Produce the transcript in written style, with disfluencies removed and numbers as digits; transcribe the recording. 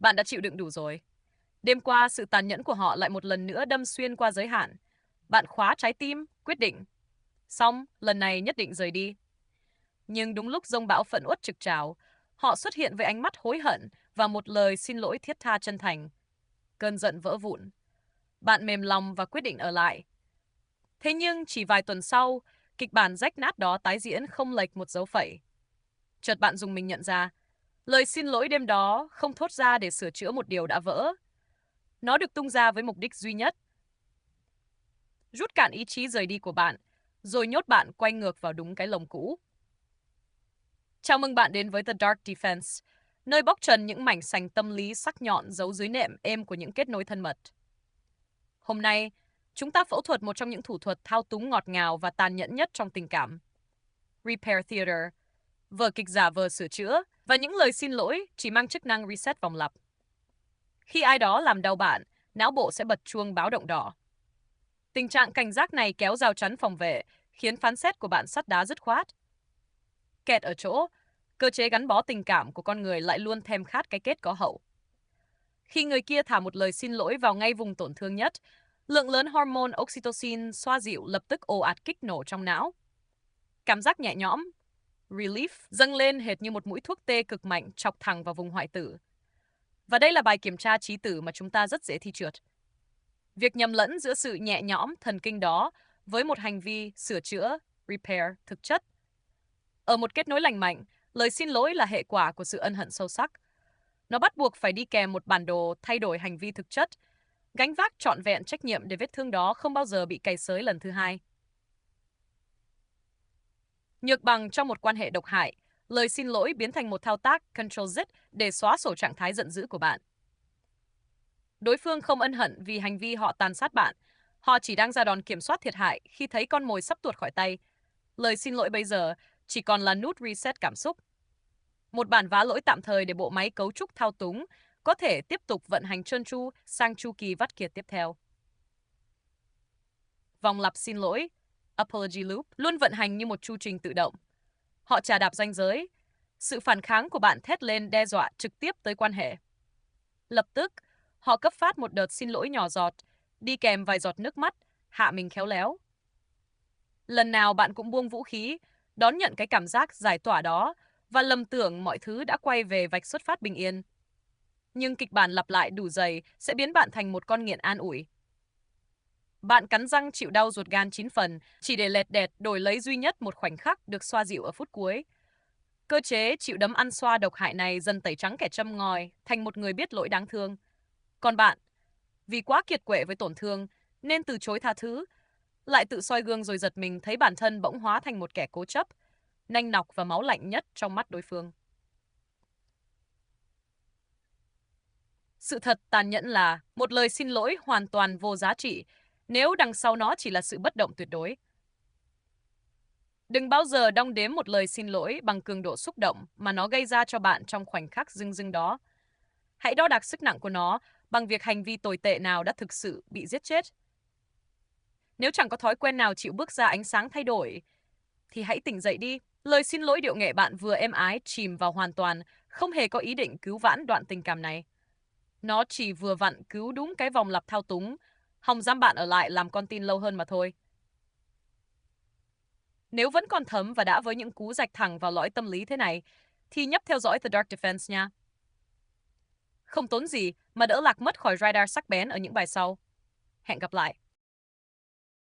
Bạn đã chịu đựng đủ rồi. Đêm qua, sự tàn nhẫn của họ lại một lần nữa đâm xuyên qua giới hạn. Bạn khóa trái tim, quyết định. Xong, lần này nhất định rời đi. Nhưng đúng lúc dông bão phẫn uất trực trào, họ xuất hiện với ánh mắt hối hận và một lời xin lỗi thiết tha chân thành. Cơn giận vỡ vụn. Bạn mềm lòng và quyết định ở lại. Thế nhưng chỉ vài tuần sau, kịch bản rách nát đó tái diễn không lệch một dấu phẩy. Chợt bạn dùng mình nhận ra, lời xin lỗi đêm đó không thốt ra để sửa chữa một điều đã vỡ. Nó được tung ra với mục đích duy nhất: rút cạn ý chí rời đi của bạn, rồi nhốt bạn quay ngược vào đúng cái lồng cũ. Chào mừng bạn đến với The Dark Defense, nơi bóc trần những mảnh sành tâm lý sắc nhọn giấu dưới nệm êm của những kết nối thân mật. Hôm nay, chúng ta phẫu thuật một trong những thủ thuật thao túng ngọt ngào và tàn nhẫn nhất trong tình cảm. Repair Theater, vở kịch giả vờ sửa chữa, và những lời xin lỗi chỉ mang chức năng reset vòng lặp. Khi ai đó làm đau bạn, não bộ sẽ bật chuông báo động đỏ. Tình trạng cảnh giác này kéo rào chắn phòng vệ, khiến phán xét của bạn sắt đá dứt khoát. Kẹt ở chỗ, cơ chế gắn bó tình cảm của con người lại luôn thèm khát cái kết có hậu. Khi người kia thả một lời xin lỗi vào ngay vùng tổn thương nhất, lượng lớn hormone oxytocin xoa dịu lập tức ồ ạt kích nổ trong não. Cảm giác nhẹ nhõm, relief, dâng lên hệt như một mũi thuốc tê cực mạnh chọc thẳng vào vùng hoại tử. Và đây là bài kiểm tra trí tử mà chúng ta rất dễ thi trượt. Việc nhầm lẫn giữa sự nhẹ nhõm thần kinh đó với một hành vi sửa chữa, repair, thực chất. Ở một kết nối lành mạnh, lời xin lỗi là hệ quả của sự ân hận sâu sắc. Nó bắt buộc phải đi kèm một bản đồ thay đổi hành vi thực chất, gánh vác trọn vẹn trách nhiệm để vết thương đó không bao giờ bị cày xới lần thứ hai. Nhược bằng trong một quan hệ độc hại, lời xin lỗi biến thành một thao tác Ctrl-Z để xóa sổ trạng thái giận dữ của bạn. Đối phương không ân hận vì hành vi họ tàn sát bạn. Họ chỉ đang ra đòn kiểm soát thiệt hại khi thấy con mồi sắp tuột khỏi tay. Lời xin lỗi bây giờ chỉ còn là nút reset cảm xúc. Một bản vá lỗi tạm thời để bộ máy cấu trúc thao túng có thể tiếp tục vận hành trơn tru sang chu kỳ vắt kiệt tiếp theo. Vòng lặp xin lỗi, apology loop, luôn vận hành như một chu trình tự động. Họ chà đạp ranh giới. Sự phản kháng của bạn thét lên đe dọa trực tiếp tới quan hệ. Lập tức, họ cấp phát một đợt xin lỗi nhỏ giọt, đi kèm vài giọt nước mắt, hạ mình khéo léo. Lần nào bạn cũng buông vũ khí, đón nhận cái cảm giác giải tỏa đó và lầm tưởng mọi thứ đã quay về vạch xuất phát bình yên. Nhưng kịch bản lặp lại đủ dày sẽ biến bạn thành một con nghiện an ủi. Bạn cắn răng chịu đau ruột gan 9 phần chỉ để lẹt đẹt đổi lấy duy nhất một khoảnh khắc được xoa dịu ở phút cuối. Cơ chế chịu đấm ăn xoa độc hại này dần tẩy trắng kẻ châm ngòi thành một người biết lỗi đáng thương. Còn bạn, vì quá kiệt quệ với tổn thương nên từ chối tha thứ, lại tự soi gương rồi giật mình thấy bản thân bỗng hóa thành một kẻ cố chấp, nanh nọc và máu lạnh nhất trong mắt đối phương. Sự thật tàn nhẫn là một lời xin lỗi hoàn toàn vô giá trị nếu đằng sau nó chỉ là sự bất động tuyệt đối. Đừng bao giờ đong đếm một lời xin lỗi bằng cường độ xúc động mà nó gây ra cho bạn trong khoảnh khắc dưng dưng đó. Hãy đo đạc sức nặng của nó bằng việc hành vi tồi tệ nào đã thực sự bị giết chết. Nếu chẳng có thói quen nào chịu bước ra ánh sáng thay đổi, thì hãy tỉnh dậy đi. Lời xin lỗi điệu nghệ bạn vừa êm ái chìm vào hoàn toàn, không hề có ý định cứu vãn đoạn tình cảm này. Nó chỉ vừa vặn cứu đúng cái vòng lặp thao túng, hòng giam bạn ở lại làm con tin lâu hơn mà thôi. Nếu vẫn còn thấm và đã với những cú rạch thẳng vào lõi tâm lý thế này, thì nhấp theo dõi The Dark Defense nha. Không tốn gì mà đỡ lạc mất khỏi radar sắc bén ở những bài sau. Hẹn gặp lại.